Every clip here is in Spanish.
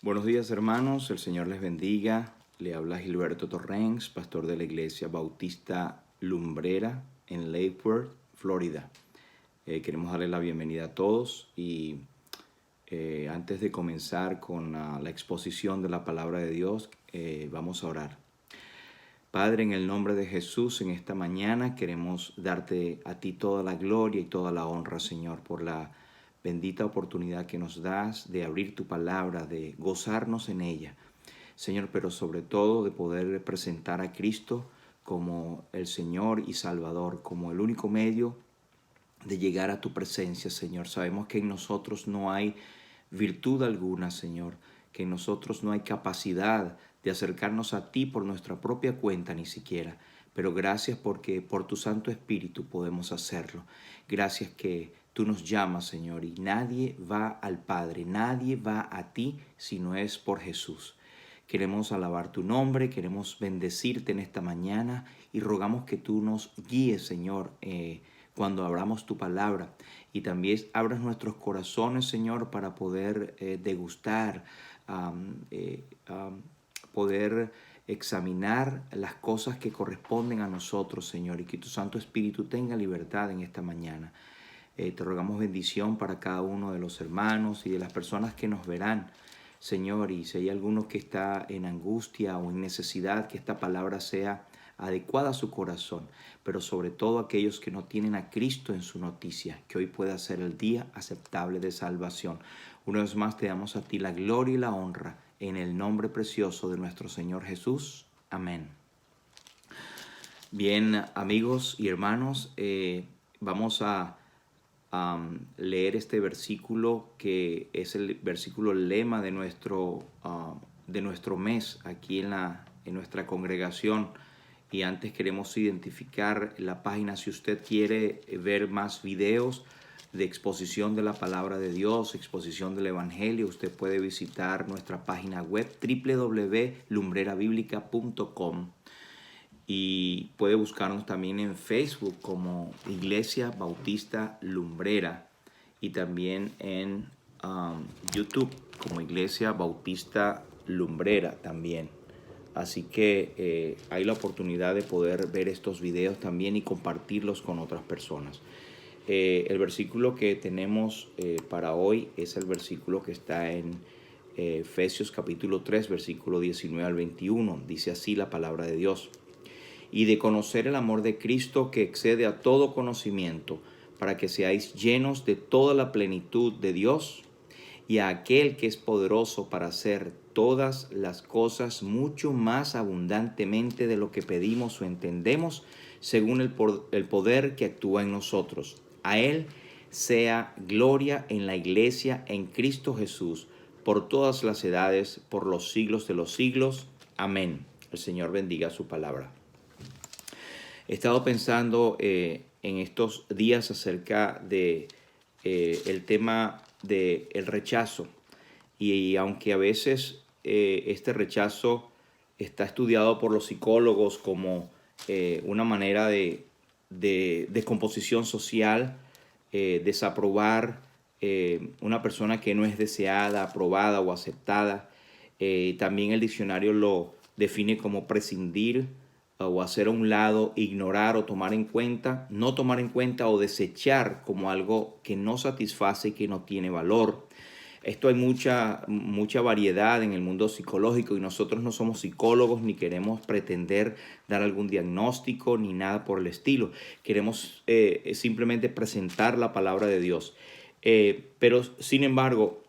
Buenos días, hermanos, el Señor les bendiga. Le habla Gilberto Torrens, pastor de la Iglesia Bautista Lumbrera en Lake Worth, Florida. Queremos darle la bienvenida a todos y antes de comenzar con la exposición de la palabra de Dios, vamos a orar. Padre, en el nombre de Jesús, en esta mañana queremos darte a ti toda la gloria y toda la honra, Señor, por la bendita oportunidad que nos das de abrir tu palabra, de gozarnos en ella, Señor, pero sobre todo de poder presentar a Cristo como el Señor y Salvador, como el único medio de llegar a tu presencia, Señor. Sabemos que en nosotros no hay virtud alguna, Señor, que en nosotros no hay capacidad de acercarnos a ti por nuestra propia cuenta ni siquiera. Pero gracias porque por tu Santo Espíritu podemos hacerlo. Gracias que tú nos llamas, Señor, y nadie va al Padre, nadie va a ti si no es por Jesús. Queremos alabar tu nombre, queremos bendecirte en esta mañana y rogamos que tú nos guíes, Señor, cuando abramos tu palabra y también abras nuestros corazones, Señor, para poder degustar, poder examinar las cosas que corresponden a nosotros, Señor, y que tu Santo Espíritu tenga libertad en esta mañana. Te rogamos bendición para cada uno de los hermanos y de las personas que nos verán, Señor, y si hay alguno que está en angustia o en necesidad, que esta palabra sea adecuada a su corazón, pero sobre todo aquellos que no tienen a Cristo en su noticia, que hoy pueda ser el día aceptable de salvación. Una vez más te damos a ti la gloria y la honra en el nombre precioso de nuestro Señor Jesús. Amén. Bien, amigos y hermanos, vamos a leer este versículo que es el versículo lema de nuestro mes aquí en nuestra congregación. Y antes queremos identificar la página si usted quiere ver más videos de exposición de la palabra de Dios, exposición del Evangelio. Usted puede visitar nuestra página web www.lumbrerabiblica.com y puede buscarnos también en Facebook como Iglesia Bautista Lumbrera y también en YouTube como Iglesia Bautista Lumbrera también. Así que hay la oportunidad de poder ver estos videos también y compartirlos con otras personas. El versículo que tenemos para hoy es el versículo que está en Efesios capítulo 3, versículo 19 al 21. Dice así la palabra de Dios. Y de conocer el amor de Cristo que excede a todo conocimiento, para que seáis llenos de toda la plenitud de Dios, y a aquel que es poderoso para hacer todas las cosas mucho más abundantemente de lo que pedimos o entendemos, según el poder que actúa en nosotros. A Él sea gloria en la Iglesia, en Cristo Jesús, por todas las edades, por los siglos de los siglos. Amén. El Señor bendiga su palabra. He estado pensando en estos días acerca de el tema del rechazo. Y aunque a veces este rechazo está estudiado por los psicólogos como una manera de descomposición social, desaprobar una persona que no es deseada, aprobada o aceptada, también el diccionario lo define como prescindir o hacer a un lado, ignorar o tomar en cuenta, no tomar en cuenta o desechar como algo que no satisface y que no tiene valor. Esto hay mucha variedad en el mundo psicológico y nosotros no somos psicólogos ni queremos pretender dar algún diagnóstico ni nada por el estilo. Queremos simplemente presentar la palabra de Dios. Pero sin embargo,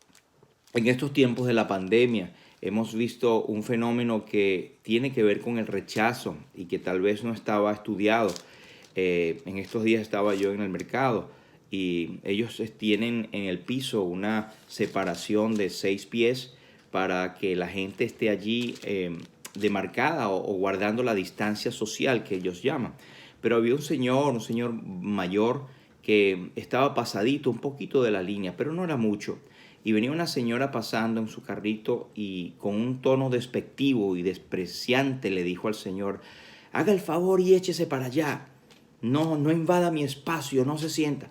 en estos tiempos de la pandemia, hemos visto un fenómeno que tiene que ver con el rechazo y que tal vez no estaba estudiado. En estos días estaba yo en el mercado y ellos tienen en el piso una separación de 6 pies para que la gente esté allí demarcada o guardando la distancia social que ellos llaman. Pero había un señor mayor que estaba pasadito un poquito de la línea, pero no era mucho. Y venía una señora pasando en su carrito y con un tono despectivo y despreciante le dijo al señor: haga el favor y échese para allá. No invada mi espacio, no se sienta.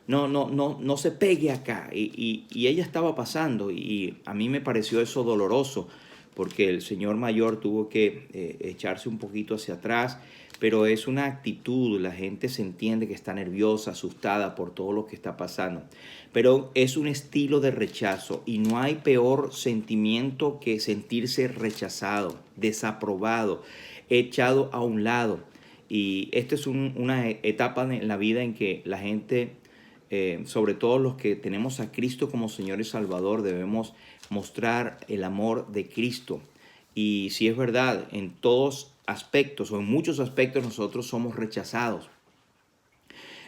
no se pegue acá. Y ella estaba pasando y a mí me pareció eso doloroso porque el señor mayor tuvo que echarse un poquito hacia atrás, pero es una actitud, la gente se entiende que está nerviosa, asustada por todo lo que está pasando, pero es un estilo de rechazo y no hay peor sentimiento que sentirse rechazado, desaprobado, echado a un lado. Y esta es una etapa en la vida en que la gente, sobre todo los que tenemos a Cristo como Señor y Salvador, debemos mostrar el amor de Cristo. Y si es verdad, en todos aspectos o en muchos aspectos nosotros somos rechazados.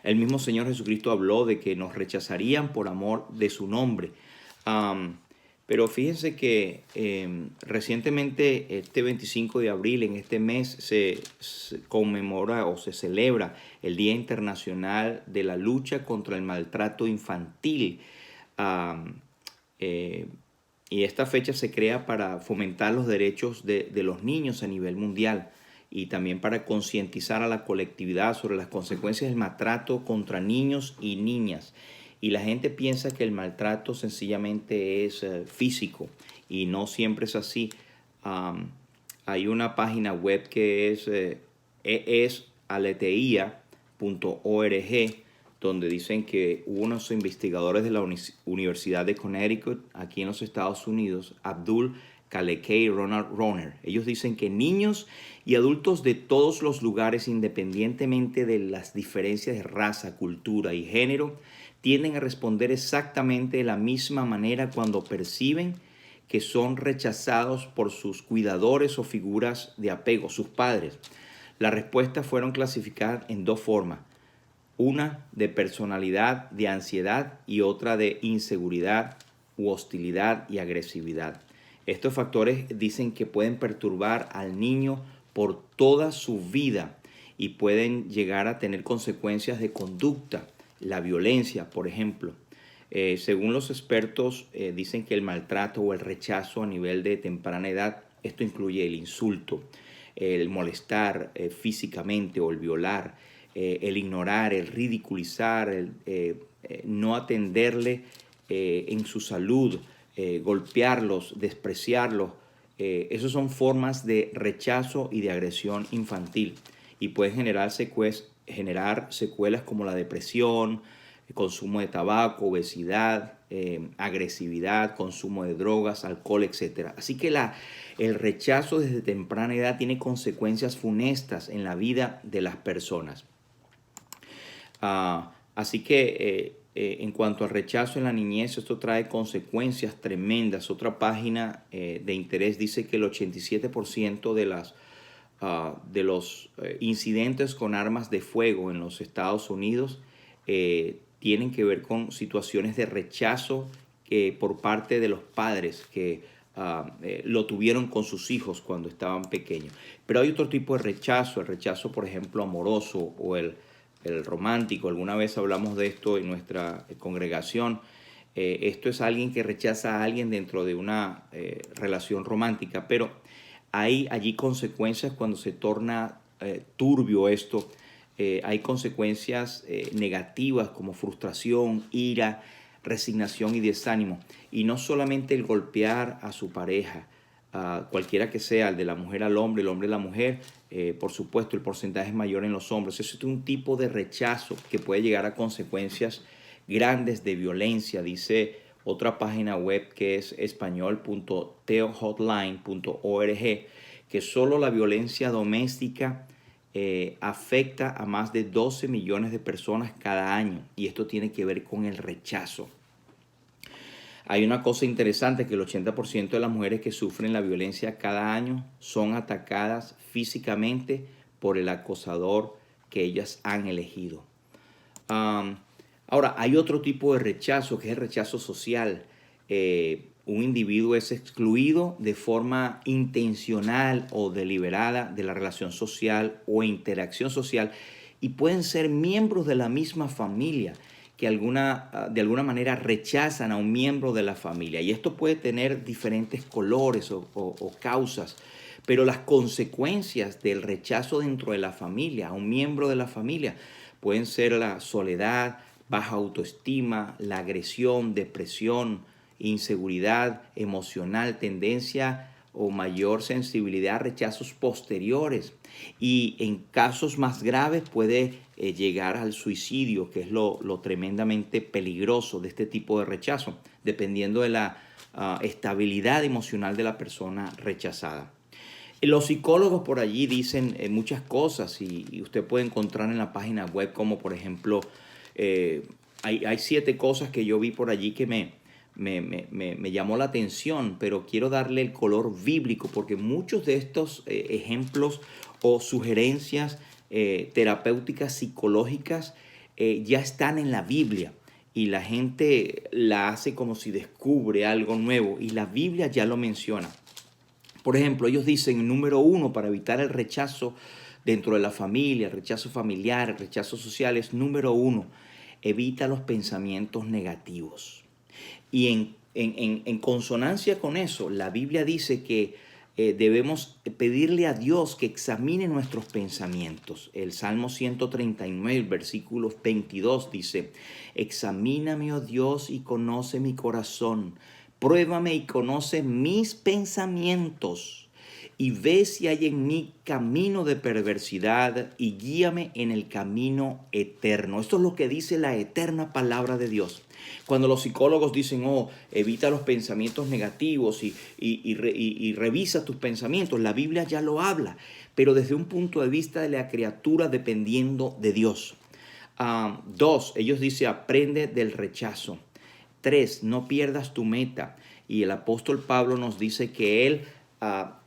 El mismo Señor Jesucristo habló de que nos rechazarían por amor de su nombre. Pero fíjense que recientemente, este 25 de abril, en este mes, se conmemora o se celebra el Día Internacional de la Lucha contra el Maltrato Infantil. Y esta fecha se crea para fomentar los derechos de los niños a nivel mundial y también para concientizar a la colectividad sobre las consecuencias del maltrato contra niños y niñas. Y la gente piensa que el maltrato sencillamente es físico y no siempre es así. Hay una página web que es aleteia.org, donde dicen que hubo unos investigadores de la Universidad de Connecticut, aquí en los Estados Unidos, Abdul Kalekei y Ronald Rohner. Ellos dicen que niños y adultos de todos los lugares, independientemente de las diferencias de raza, cultura y género, tienden a responder exactamente de la misma manera cuando perciben que son rechazados por sus cuidadores o figuras de apego, sus padres. Las respuestas fueron clasificadas en dos formas: una de personalidad, de ansiedad, y otra de inseguridad u hostilidad y agresividad. Estos factores dicen que pueden perturbar al niño por toda su vida y pueden llegar a tener consecuencias de conducta, la violencia, por ejemplo. Según los expertos, dicen que el maltrato o el rechazo a nivel de temprana edad, esto incluye el insulto, el molestar físicamente o el violar, el ignorar, el ridiculizar, el no atenderle en su salud, golpearlos, despreciarlos. Esas son formas de rechazo y de agresión infantil y pueden generar secuelas como la depresión, consumo de tabaco, obesidad, agresividad, consumo de drogas, alcohol, etc. Así que el rechazo desde temprana edad tiene consecuencias funestas en la vida de las personas. Así que en cuanto al rechazo en la niñez, esto trae consecuencias tremendas. Otra página de interés dice que el 87% de los incidentes con armas de fuego en los Estados Unidos tienen que ver con situaciones de rechazo por parte de los padres que lo tuvieron con sus hijos cuando estaban pequeños. Pero hay otro tipo de rechazo, el rechazo, por ejemplo, amoroso o el romántico. Alguna vez hablamos de esto en nuestra congregación. Esto es alguien que rechaza a alguien dentro de una relación romántica, pero hay allí consecuencias cuando se torna turbio esto. Hay consecuencias negativas como frustración, ira, resignación y desánimo. Y no solamente el golpear a su pareja, cualquiera que sea, el de la mujer al hombre, el hombre a la mujer, por supuesto el porcentaje es mayor en los hombres. Eso es un tipo de rechazo que puede llegar a consecuencias grandes de violencia. Dice otra página web que es español.teohotline.org que solo la violencia doméstica afecta a más de 12 millones de personas cada año, y esto tiene que ver con el rechazo. Hay una cosa interesante, que el 80% de las mujeres que sufren la violencia cada año son atacadas físicamente por el acosador que ellas han elegido. Ahora, hay otro tipo de rechazo, que es el rechazo social. Un individuo es excluido de forma intencional o deliberada de la relación social o interacción social, y pueden ser miembros de la misma familia que de alguna manera rechazan a un miembro de la familia. Y esto puede tener diferentes colores o causas, pero las consecuencias del rechazo dentro de la familia, a un miembro de la familia, pueden ser la soledad, baja autoestima, la agresión, depresión, inseguridad emocional, tendencia o mayor sensibilidad a rechazos posteriores. Y en casos más graves puede llegar al suicidio, que es lo tremendamente peligroso de este tipo de rechazo, dependiendo de la estabilidad emocional de la persona rechazada. Los psicólogos por allí dicen muchas cosas y usted puede encontrar en la página web como por ejemplo, hay 7 cosas que yo vi por allí que me llamó la atención, pero quiero darle el color bíblico porque muchos de estos ejemplos o sugerencias terapéuticas psicológicas ya están en la Biblia. Y la gente la hace como si descubre algo nuevo y la Biblia ya lo menciona. Por ejemplo, ellos dicen, número 1, para evitar el rechazo dentro de la familia, el rechazo familiar, el rechazo social, es número 1, evita los pensamientos negativos. Y en consonancia con eso, la Biblia dice que debemos pedirle a Dios que examine nuestros pensamientos. El Salmo 139, versículo 22 dice, examíname, oh Dios, y conoce mi corazón. Pruébame y conoce mis pensamientos y ve si hay en mí camino de perversidad y guíame en el camino eterno. Esto es lo que dice la eterna palabra de Dios. Cuando los psicólogos dicen, evita los pensamientos negativos y revisa tus pensamientos, la Biblia ya lo habla, pero desde un punto de vista de la criatura dependiendo de Dios. 2, ellos dicen, aprende del rechazo. 3, no pierdas tu meta. Y el apóstol Pablo nos dice que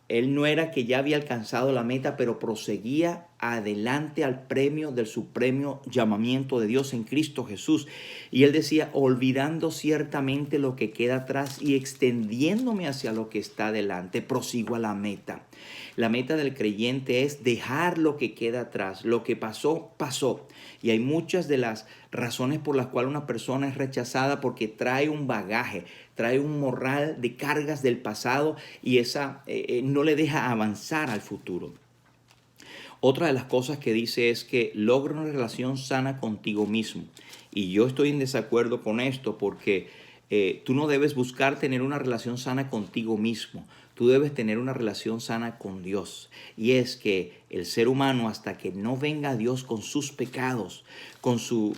él no era que ya había alcanzado la meta, pero proseguía adelante al premio del supremo llamamiento de Dios en Cristo Jesús. Y él decía, olvidando ciertamente lo que queda atrás y extendiéndome hacia lo que está delante, prosigo a la meta. La meta del creyente es dejar lo que queda atrás. Lo que pasó, pasó. Y hay muchas de las razones por las cuales una persona es rechazada porque trae un bagaje, trae un morral de cargas del pasado y esa no le deja avanzar al futuro. Otra de las cosas que dice es que logra una relación sana contigo mismo. Y yo estoy en desacuerdo con esto porque tú no debes buscar tener una relación sana contigo mismo. Tú debes tener una relación sana con Dios. Y es que el ser humano, hasta que no venga a Dios con sus pecados, con sus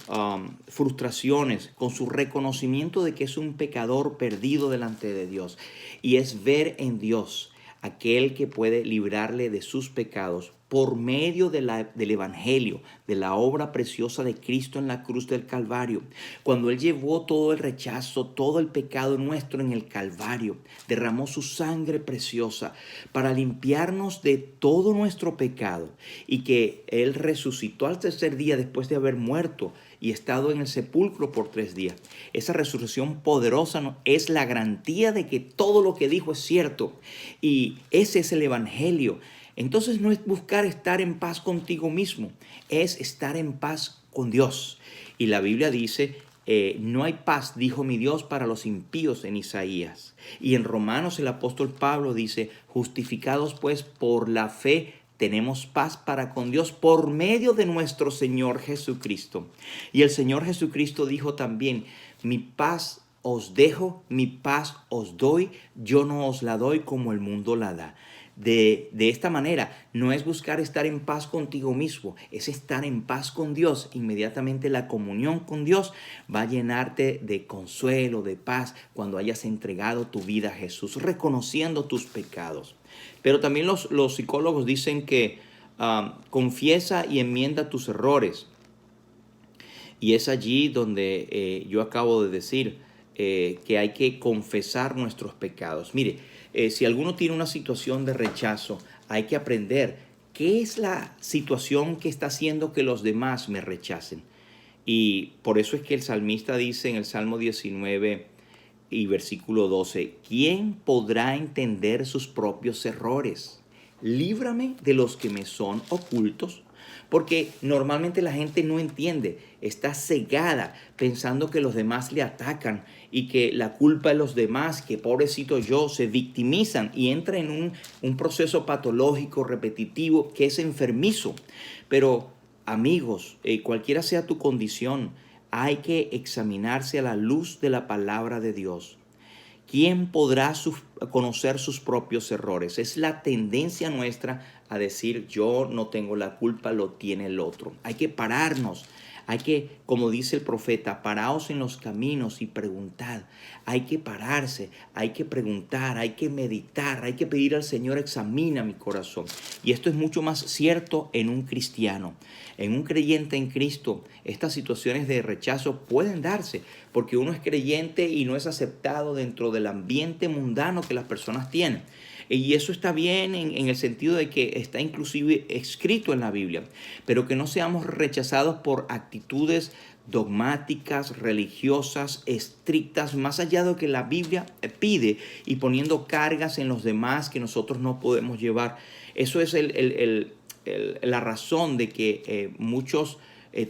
frustraciones, con su reconocimiento de que es un pecador perdido delante de Dios, y es ver en Dios aquel que puede librarle de sus pecados por medio del Evangelio, de la obra preciosa de Cristo en la cruz del Calvario. Cuando Él llevó todo el rechazo, todo el pecado nuestro en el Calvario, derramó su sangre preciosa para limpiarnos de todo nuestro pecado y que Él resucitó al tercer día después de haber muerto y estado en el sepulcro por 3 días. Esa resurrección poderosa es la garantía de que todo lo que dijo es cierto y ese es el Evangelio. Entonces no es buscar estar en paz contigo mismo, es estar en paz con Dios. Y la Biblia dice, no hay paz, dijo mi Dios, para los impíos en Isaías. Y en Romanos el apóstol Pablo dice, justificados pues por la fe, tenemos paz para con Dios por medio de nuestro Señor Jesucristo. Y el Señor Jesucristo dijo también, mi paz os dejo, mi paz os doy, yo no os la doy como el mundo la da. De esta manera, no es buscar estar en paz contigo mismo, es estar en paz con Dios. Inmediatamente la comunión con Dios va a llenarte de consuelo, de paz, cuando hayas entregado tu vida a Jesús, reconociendo tus pecados. Pero también los psicólogos dicen que confiesa y enmienda tus errores. Y es allí donde yo acabo de decir que hay que confesar nuestros pecados. Mire, si alguno tiene una situación de rechazo, hay que aprender qué es la situación que está haciendo que los demás me rechacen. Y por eso es que el salmista dice en el Salmo 19 y versículo 12, ¿quién podrá entender sus propios errores? Líbrame de los que me son ocultos. Porque normalmente la gente no entiende, está cegada pensando que los demás le atacan y que la culpa de los demás, que pobrecito yo, se victimizan y entra en un proceso patológico, repetitivo, que es enfermizo. Pero amigos, cualquiera sea tu condición, hay que examinarse a la luz de la palabra de Dios. ¿Quién podrá conocer sus propios errores? Es la tendencia nuestra a decir, yo no tengo la culpa, lo tiene el otro. Hay que pararnos. Hay que, como dice el profeta, paraos en los caminos y preguntad. Hay que pararse, hay que preguntar, hay que meditar, hay que pedir al Señor, examina mi corazón. Y esto es mucho más cierto en un cristiano. En un creyente en Cristo, estas situaciones de rechazo pueden darse porque uno es creyente y no es aceptado dentro del ambiente mundano que las personas tienen. Y eso está bien en el sentido de que está inclusive escrito en la Biblia, pero que no seamos rechazados por actitudes dogmáticas, religiosas, estrictas, más allá de lo que la Biblia pide y poniendo cargas en los demás que nosotros no podemos llevar. Eso es la razón de que muchos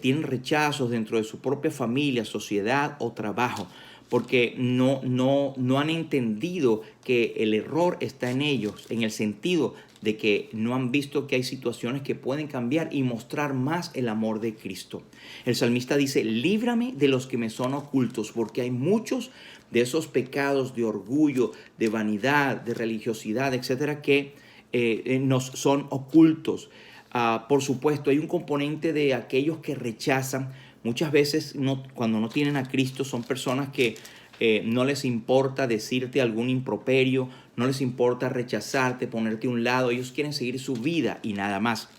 tienen rechazos dentro de su propia familia, sociedad o trabajo, porque no han entendido que el error está en ellos, en el sentido de que no han visto que hay situaciones que pueden cambiar y mostrar más el amor de Cristo. El salmista dice, líbrame de los que me son ocultos, porque hay muchos de esos pecados de orgullo, de vanidad, de religiosidad, etcétera, que nos son ocultos. Por supuesto, hay un componente de aquellos que rechazan. Muchas veces cuando no tienen a Cristo son personas que no les importa decirte algún improperio, no les importa rechazarte, ponerte a un lado. Ellos quieren seguir su vida y nada más.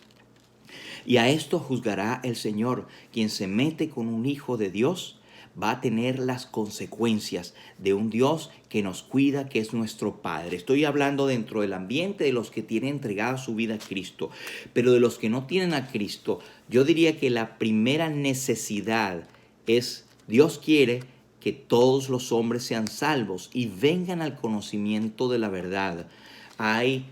Y a esto juzgará el Señor. Quien se mete con un hijo de Dios va a tener las consecuencias de un Dios que nos cuida, que es nuestro Padre. Estoy hablando dentro del ambiente de los que tienen entregada su vida a Cristo, pero de los que no tienen a Cristo, yo diría que la primera necesidad es, Dios quiere que todos los hombres sean salvos y vengan al conocimiento de la verdad. Hay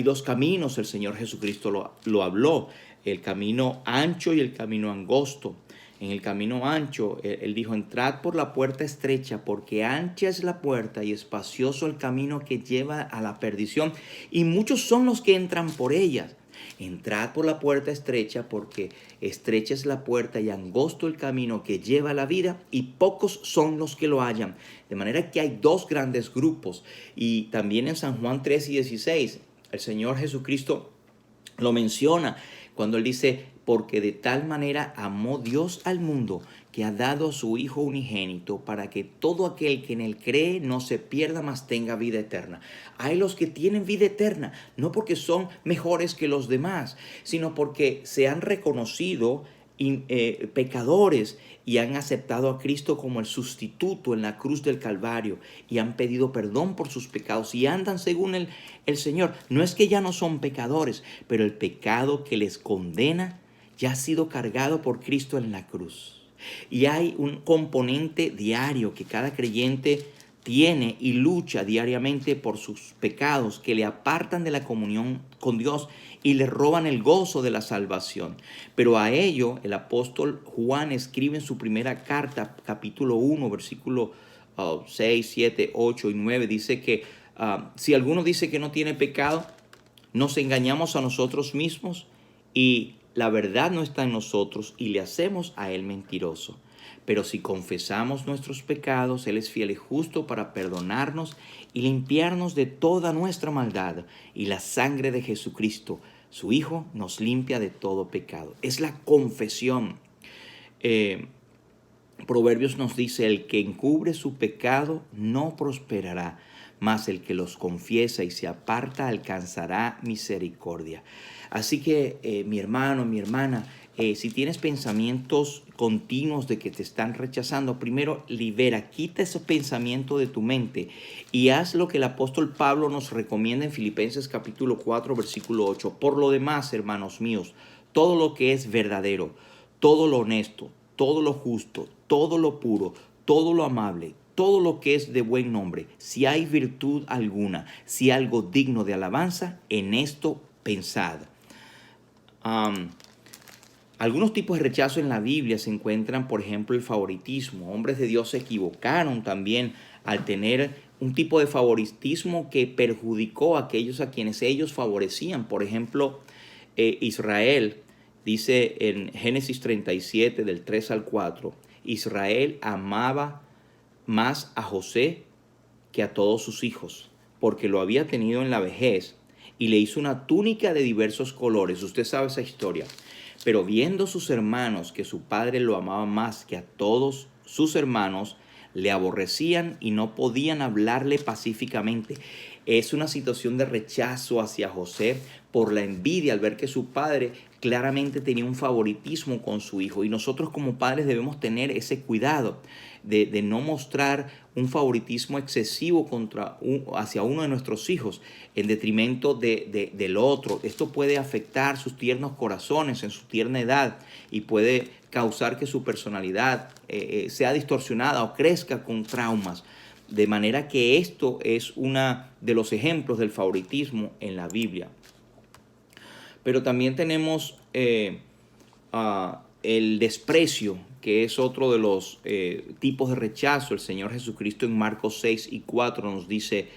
dos caminos, el Señor Jesucristo lo habló, el camino ancho y el camino angosto. En el camino ancho, él dijo, entrad por la puerta estrecha, porque ancha es la puerta y espacioso el camino que lleva a la perdición, y muchos son los que entran por ellas. Entrad por la puerta estrecha, porque estrecha es la puerta y angosto el camino que lleva a la vida, y pocos son los que lo hallan. De manera que hay dos grandes grupos. Y también en San Juan 3:16, el Señor Jesucristo lo menciona cuando él dice, porque de tal manera amó Dios al mundo que ha dado a su Hijo unigénito para que todo aquel que en él cree no se pierda, mas tenga vida eterna. Hay los que tienen vida eterna, no porque son mejores que los demás, sino porque se han reconocido pecadores y han aceptado a Cristo como el sustituto en la cruz del Calvario y han pedido perdón por sus pecados y andan según el Señor. No es que ya no son pecadores, pero el pecado que les condena ya ha sido cargado por Cristo en la cruz. Y hay un componente diario que cada creyente tiene y lucha diariamente por sus pecados que le apartan de la comunión con Dios y le roban el gozo de la salvación. Pero a ello el apóstol Juan escribe en su primera carta, capítulo 1, versículo 6, 7, 8 y 9, dice que si alguno dice que no tiene pecado, nos engañamos a nosotros mismos y la verdad no está en nosotros y le hacemos a él mentiroso. Pero si confesamos nuestros pecados, Él es fiel y justo para perdonarnos y limpiarnos de toda nuestra maldad. Y la sangre de Jesucristo, su Hijo, nos limpia de todo pecado. Es la confesión. Proverbios nos dice, el que encubre su pecado no prosperará, mas el que los confiesa y se aparta alcanzará misericordia. Así que mi hermano, mi hermana, si tienes pensamientos continuos de que te están rechazando, primero libera, quita ese pensamiento de tu mente y haz lo que el apóstol Pablo nos recomienda en Filipenses capítulo 4, versículo 8. Por lo demás, hermanos míos, todo lo que es verdadero, todo lo honesto, todo lo justo, todo lo puro, todo lo amable, todo lo que es de buen nombre, si hay virtud alguna, si algo digno de alabanza, en esto pensad. Algunos tipos de rechazo en la Biblia se encuentran, por ejemplo, el favoritismo. Hombres de Dios se equivocaron también al tener un tipo de favoritismo que perjudicó a aquellos a quienes ellos favorecían. Por ejemplo, Israel Dice en Génesis 37, del 3 al 4, Israel amaba más a José que a todos sus hijos, porque lo había tenido en la vejez y le hizo una túnica de diversos colores. Usted sabe esa historia. Pero viendo sus hermanos que su padre lo amaba más que a todos sus hermanos, le aborrecían y no podían hablarle pacíficamente. Es una situación de rechazo hacia José por la envidia al ver que su padre claramente tenía un favoritismo con su hijo. Y nosotros como padres debemos tener ese cuidado de no mostrar un favoritismo excesivo hacia uno de nuestros hijos en detrimento del otro. Esto puede afectar sus tiernos corazones en su tierna edad y puede causar que su personalidad sea distorsionada o crezca con traumas. De manera que esto es uno de los ejemplos del favoritismo en la Biblia. Pero también tenemos el desprecio, que es otro de los tipos de rechazo. El Señor Jesucristo en Marcos 6 y 4 nos dice: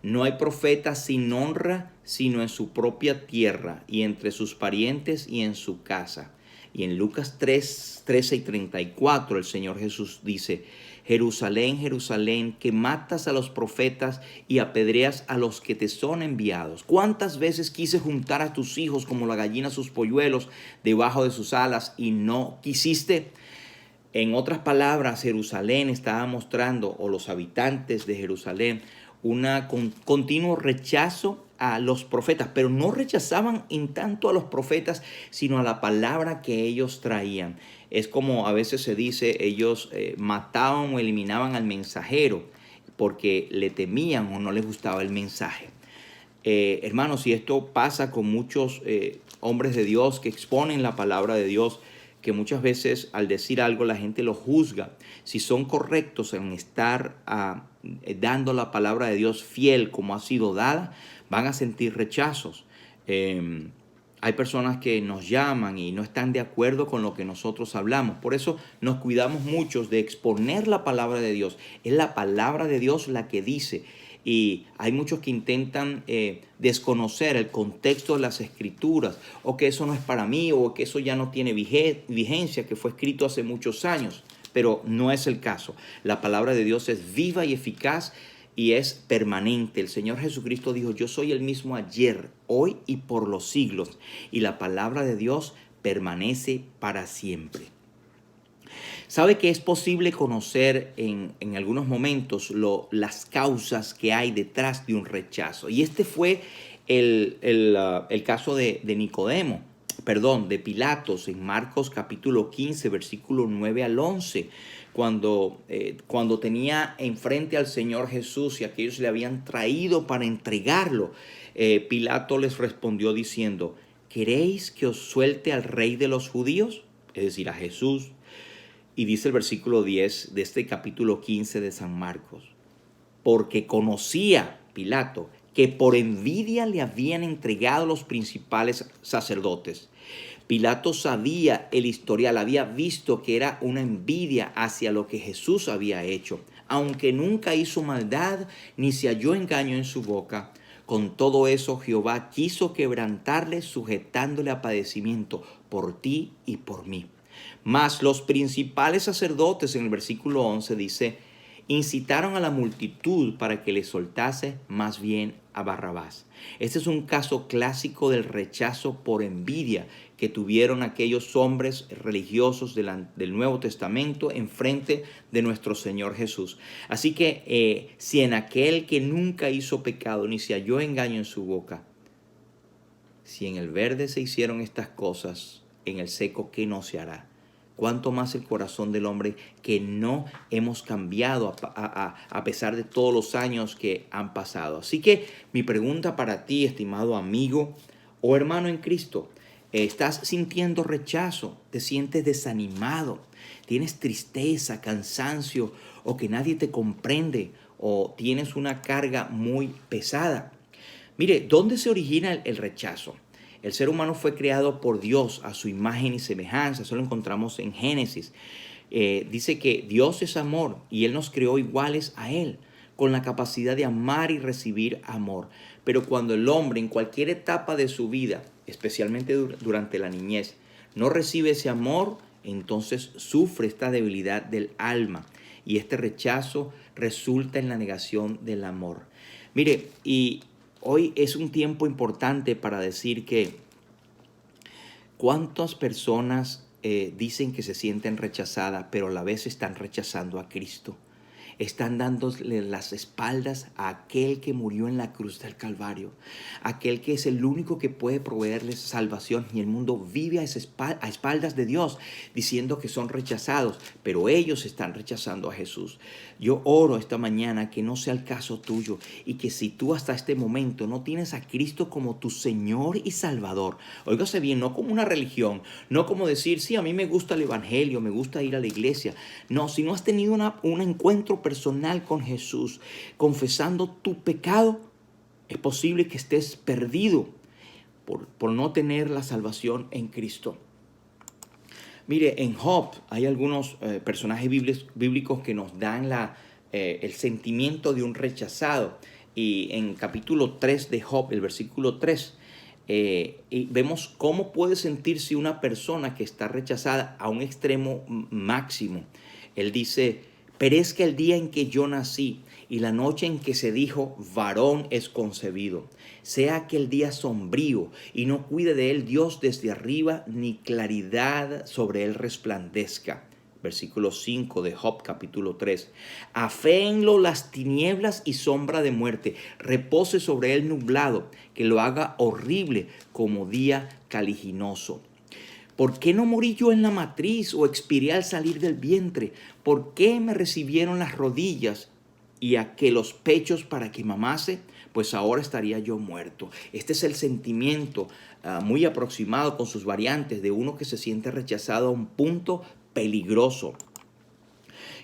no hay profeta sin honra sino en su propia tierra y entre sus parientes y en su casa. Y en Lucas 3, 13 y 34 el Señor Jesús dice: Jerusalén, Jerusalén, que matas a los profetas y apedreas a los que te son enviados. ¿Cuántas veces quise juntar a tus hijos como la gallina sus polluelos debajo de sus alas y no quisiste? En otras palabras, Jerusalén estaba mostrando, o los habitantes de Jerusalén, un continuo rechazo a los profetas, pero no rechazaban en tanto a los profetas, sino a la palabra que ellos traían. Es como a veces se dice, ellos mataban o eliminaban al mensajero porque le temían o no les gustaba el mensaje. Hermanos, y esto pasa con muchos hombres de Dios que exponen la palabra de Dios, que muchas veces al decir algo la gente lo juzga. Si son correctos en estar dando la palabra de Dios fiel como ha sido dada, van a sentir rechazos. Hay personas que nos llaman y no están de acuerdo con lo que nosotros hablamos. Por eso nos cuidamos mucho de exponer la palabra de Dios. Es la palabra de Dios la que dice. Y hay muchos que intentan desconocer el contexto de las escrituras, o que eso no es para mí, o que eso ya no tiene vigencia, que fue escrito hace muchos años. Pero no es el caso. La palabra de Dios es viva y eficaz y es permanente. El Señor Jesucristo dijo: yo soy el mismo ayer, hoy y por los siglos. Y la palabra de Dios permanece para siempre. Sabe que es posible conocer en algunos momentos las causas que hay detrás de un rechazo. Y este fue el caso de Nicodemo, de Pilatos, en Marcos capítulo 15, versículo 9 al 11. Cuando tenía enfrente al Señor Jesús y aquellos le habían traído para entregarlo, Pilato les respondió diciendo: ¿queréis que os suelte al rey de los judíos? Es decir, a Jesús. Y dice el versículo 10 de este capítulo 15 de San Marcos: porque conocía Pilato que por envidia le habían entregado los principales sacerdotes. Pilato sabía el historial, había visto que era una envidia hacia lo que Jesús había hecho. Aunque nunca hizo maldad ni se halló engaño en su boca, con todo eso Jehová quiso quebrantarle, sujetándole a padecimiento por ti y por mí. Mas los principales sacerdotes, en el versículo 11 dice, incitaron a la multitud para que le soltase más bien a Barrabás. Este es un caso clásico del rechazo por envidia que tuvieron aquellos hombres religiosos del Nuevo Testamento en frente de nuestro Señor Jesús. Así que si en aquel que nunca hizo pecado ni se halló engaño en su boca, si en el verde se hicieron estas cosas, en el seco, ¿qué no se hará? Cuánto más el corazón del hombre, que no hemos cambiado a pesar de todos los años que han pasado. Así que mi pregunta para ti, estimado amigo o hermano en Cristo: ¿estás sintiendo rechazo? ¿Te sientes desanimado? ¿Tienes tristeza, cansancio, o que nadie te comprende, o tienes una carga muy pesada? Mire, ¿dónde se origina el rechazo? El ser humano fue creado por Dios a su imagen y semejanza. Eso lo encontramos en Génesis. Dice que Dios es amor y Él nos creó iguales a Él, con la capacidad de amar y recibir amor. Pero cuando el hombre, en cualquier etapa de su vida, especialmente durante la niñez, no recibe ese amor, entonces sufre esta debilidad del alma y este rechazo resulta en la negación del amor. Mire, y hoy es un tiempo importante para decir que cuántas personas dicen que se sienten rechazadas, pero a la vez están rechazando a Cristo. Están dándole las espaldas a aquel que murió en la cruz del Calvario, aquel que es el único que puede proveerles salvación, y el mundo vive a espaldas de Dios, diciendo que son rechazados, pero ellos están rechazando a Jesús. Yo oro esta mañana que no sea el caso tuyo, y que si tú hasta este momento no tienes a Cristo como tu Señor y Salvador, óigase bien, no como una religión, no como decir, sí, a mí me gusta el evangelio, me gusta ir a la iglesia. No, si no has tenido un encuentro personal con Jesús, confesando tu pecado, es posible que estés perdido por no tener la salvación en Cristo. Mire, en Job hay algunos personajes bíblicos que nos dan el sentimiento de un rechazado. Y en capítulo 3 de Job, el versículo 3, y vemos cómo puede sentirse una persona que está rechazada a un extremo máximo. Él dice: perezca el día en que yo nací y la noche en que se dijo, varón es concebido. Sea aquel día sombrío y no cuide de él Dios desde arriba, ni claridad sobre él resplandezca. Versículo 5 de Job capítulo 3. Aféenlo las tinieblas y sombra de muerte. Repose sobre él nublado, que lo haga horrible como día caliginoso. ¿Por qué no morí yo en la matriz o expiré al salir del vientre? ¿Por qué me recibieron las rodillas y los pechos para que mamase? Pues ahora estaría yo muerto. Este es el sentimiento muy aproximado con sus variantes de uno que se siente rechazado a un punto peligroso.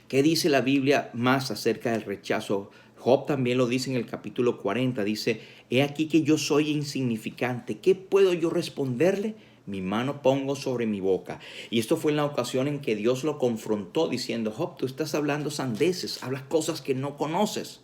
¿Qué dice la Biblia más acerca del rechazo? Job también lo dice en el capítulo 40. Dice: he aquí que yo soy insignificante. ¿Qué puedo yo responderle? Mi mano pongo sobre mi boca. Y esto fue en la ocasión en que Dios lo confrontó diciendo: Job, tú estás hablando sandeces, hablas cosas que no conoces.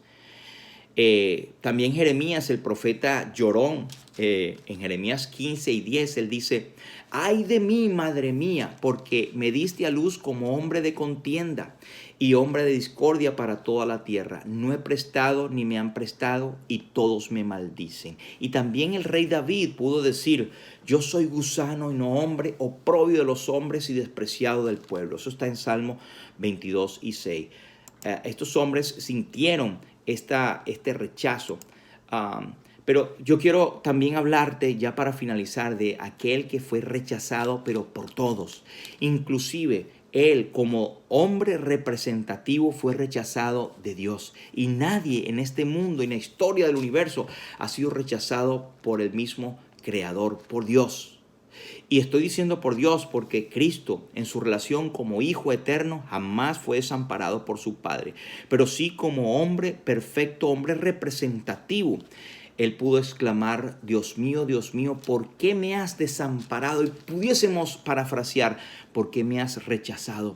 También Jeremías, el profeta llorón, en Jeremías 15 y 10, él dice: ay de mí, madre mía, porque me diste a luz como hombre de contienda y hombre de discordia para toda la tierra. No he prestado ni me han prestado y todos me maldicen. Y también el rey David pudo decir: yo soy gusano y no hombre, oprobio de los hombres y despreciado del pueblo. Eso está en Salmo 22 y 6. Estos hombres sintieron este rechazo. Pero yo quiero también hablarte, ya para finalizar, de aquel que fue rechazado, pero por todos. Inclusive él, como hombre representativo, fue rechazado de Dios. Y nadie en este mundo, en la historia del universo, ha sido rechazado por el mismo Creador, por Dios. Y estoy diciendo por Dios porque Cristo, en su relación como Hijo eterno, jamás fue desamparado por su Padre, pero sí como hombre perfecto, hombre representativo. Él pudo exclamar: Dios mío, ¿por qué me has desamparado? Y pudiésemos parafrasear: ¿por qué me has rechazado?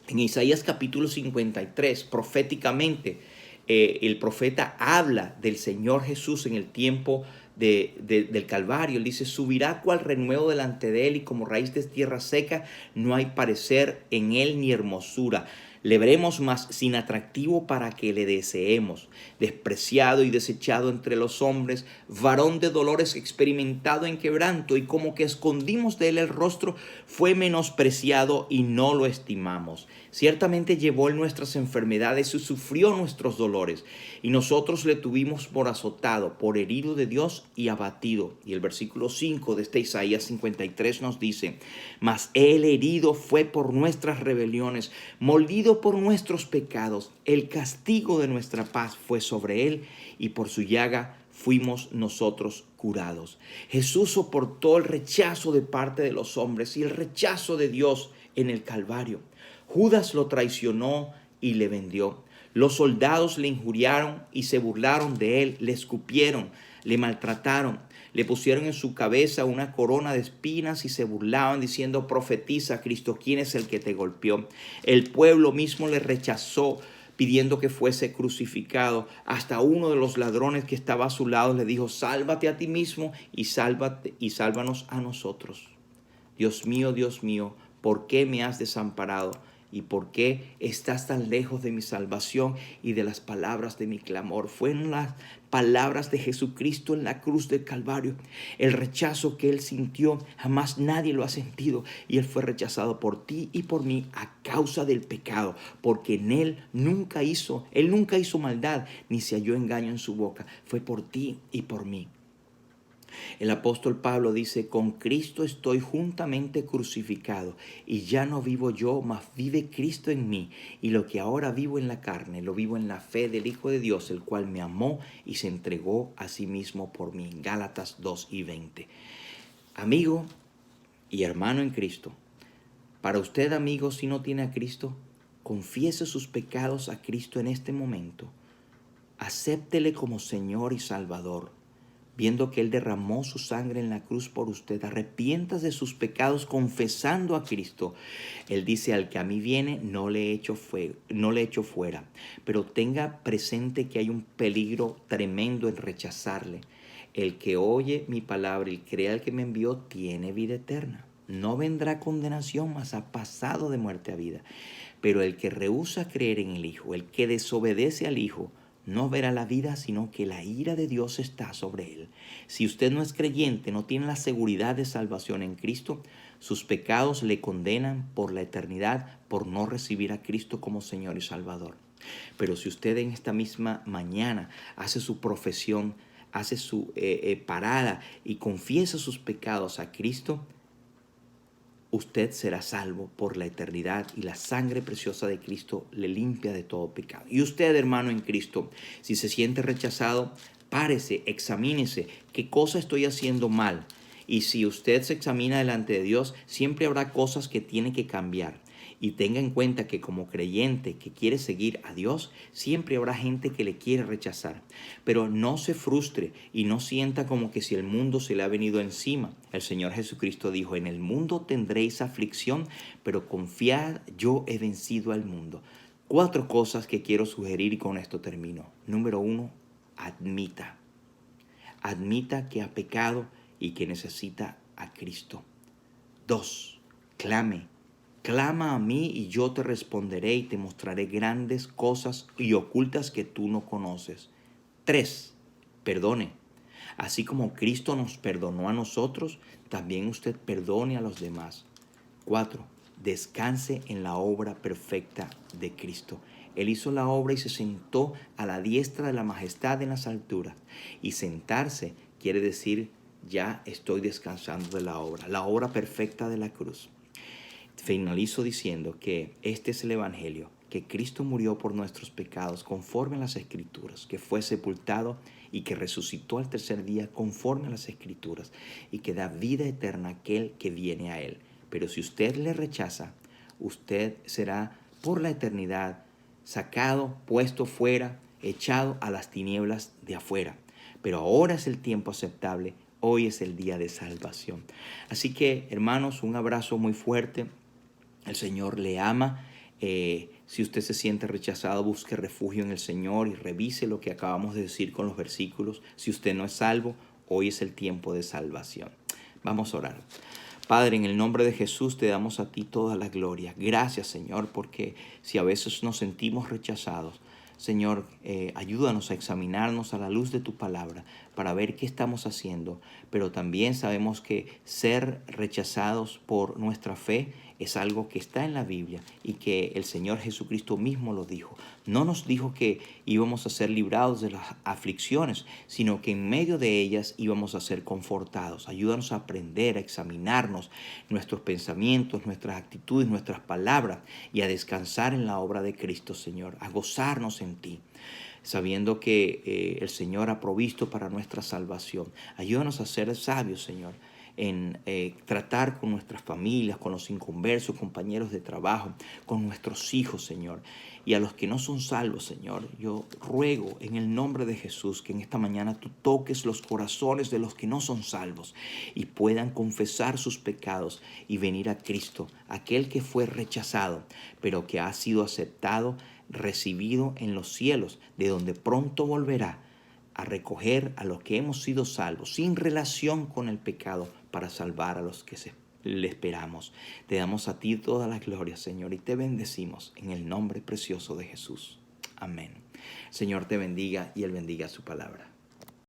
En Isaías capítulo 53, proféticamente, el profeta habla del Señor Jesús en el tiempo del Calvario. Él dice: subirá cual renuevo delante de él, y como raíz de tierra seca, no hay parecer en él ni hermosura. Le veremos más sin atractivo para que le deseemos. Despreciado y desechado entre los hombres, varón de dolores, experimentado en quebranto, y como que escondimos de él el rostro, fue menospreciado y no lo estimamos. Ciertamente llevó él nuestras enfermedades y sufrió nuestros dolores, y nosotros le tuvimos por azotado, por herido de Dios y abatido. Y el versículo 5 de este Isaías 53 nos dice: mas él herido fue por nuestras rebeliones, molido por nuestros pecados. El castigo de nuestra paz fue sobre él, y por su llaga fuimos nosotros curados. Jesús soportó el rechazo de parte de los hombres y el rechazo de Dios en el Calvario. Judas lo traicionó y le vendió. Los soldados le injuriaron y se burlaron de él, le escupieron, le maltrataron, le pusieron en su cabeza una corona de espinas y se burlaban diciendo: profetiza, Cristo, ¿quién es el que te golpeó? El pueblo mismo le rechazó, pidiendo que fuese crucificado. Hasta uno de los ladrones que estaba a su lado le dijo: sálvate a ti mismo y sálvanos a nosotros. Dios mío, ¿por qué me has desamparado? ¿Y por qué estás tan lejos de mi salvación y de las palabras de mi clamor? Fueron las palabras de Jesucristo en la cruz del Calvario. El rechazo que Él sintió, jamás nadie lo ha sentido. Y Él fue rechazado por ti y por mí a causa del pecado. Porque Él nunca hizo maldad, ni se halló engaño en su boca. Fue por ti y por mí. El apóstol Pablo dice, con Cristo estoy juntamente crucificado, y ya no vivo yo, mas vive Cristo en mí. Y lo que ahora vivo en la carne, lo vivo en la fe del Hijo de Dios, el cual me amó y se entregó a sí mismo por mí. Gálatas 2:20. Amigo y hermano en Cristo, para usted, amigo, si no tiene a Cristo, confiese sus pecados a Cristo en este momento. Acéptele como Señor y Salvador. Viendo que Él derramó su sangre en la cruz por usted, arrepientas de sus pecados confesando a Cristo. Él dice, al que a mí viene, no le echo fuera. Pero tenga presente que hay un peligro tremendo en rechazarle. El que oye mi palabra y crea al que me envió, tiene vida eterna. No vendrá condenación, mas ha pasado de muerte a vida. Pero el que rehúsa creer en el Hijo, el que desobedece al Hijo, no verá la vida, sino que la ira de Dios está sobre él. Si usted no es creyente, no tiene la seguridad de salvación en Cristo, sus pecados le condenan por la eternidad por no recibir a Cristo como Señor y Salvador. Pero si usted en esta misma mañana hace su profesión, hace su parada y confiesa sus pecados a Cristo, usted será salvo por la eternidad y la sangre preciosa de Cristo le limpia de todo pecado. Y usted, hermano en Cristo, si se siente rechazado, párese, examínese, qué cosa estoy haciendo mal. Y si usted se examina delante de Dios, siempre habrá cosas que tiene que cambiar. Y tenga en cuenta que como creyente que quiere seguir a Dios, siempre habrá gente que le quiere rechazar. Pero no se frustre y no sienta como que si el mundo se le ha venido encima. El Señor Jesucristo dijo, en el mundo tendréis aflicción, pero confiad, yo he vencido al mundo. 4 cosas que quiero sugerir y con esto termino. Número 1, admita. Admita que ha pecado y que necesita a Cristo. 2, clame. Clama a mí y yo te responderé y te mostraré grandes cosas y ocultas que tú no conoces. 3, perdone. Así como Cristo nos perdonó a nosotros, también usted perdone a los demás. 4, descanse en la obra perfecta de Cristo. Él hizo la obra y se sentó a la diestra de la majestad en las alturas. Y sentarse quiere decir, ya estoy descansando de la obra perfecta de la cruz. Finalizo diciendo que este es el Evangelio, que Cristo murió por nuestros pecados conforme a las Escrituras, que fue sepultado y que resucitó al tercer día conforme a las Escrituras y que da vida eterna a aquel que viene a Él. Pero si usted le rechaza, usted será por la eternidad sacado, puesto fuera, echado a las tinieblas de afuera. Pero ahora es el tiempo aceptable, hoy es el día de salvación. Así que, hermanos, un abrazo muy fuerte. El Señor le ama. Si usted se siente rechazado, busque refugio en el Señor y revise lo que acabamos de decir con los versículos. Si usted no es salvo, hoy es el tiempo de salvación. Vamos a orar. Padre, en el nombre de Jesús te damos a ti toda la gloria. Gracias, Señor, porque si a veces nos sentimos rechazados, Señor, ayúdanos a examinarnos a la luz de tu palabra para ver qué estamos haciendo, pero también sabemos que ser rechazados por nuestra fe es algo que está en la Biblia y que el Señor Jesucristo mismo lo dijo. No nos dijo que íbamos a ser librados de las aflicciones, sino que en medio de ellas íbamos a ser confortados. Ayúdanos a aprender, a examinarnos nuestros pensamientos, nuestras actitudes, nuestras palabras y a descansar en la obra de Cristo, Señor, a gozarnos en ti, sabiendo que el Señor ha provisto para nuestra salvación. Ayúdanos a ser sabios, Señor, en tratar con nuestras familias, con los inconversos, compañeros de trabajo, con nuestros hijos, Señor. Y a los que no son salvos, Señor, yo ruego en el nombre de Jesús que en esta mañana tú toques los corazones de los que no son salvos y puedan confesar sus pecados y venir a Cristo, aquel que fue rechazado, pero que ha sido aceptado, recibido en los cielos, de donde pronto volverá a recoger a los que hemos sido salvos sin relación con el pecado para salvar a los que le esperamos. Te damos a ti toda la gloria, Señor, y te bendecimos en el nombre precioso de Jesús. Amén. Señor te bendiga y Él bendiga su palabra.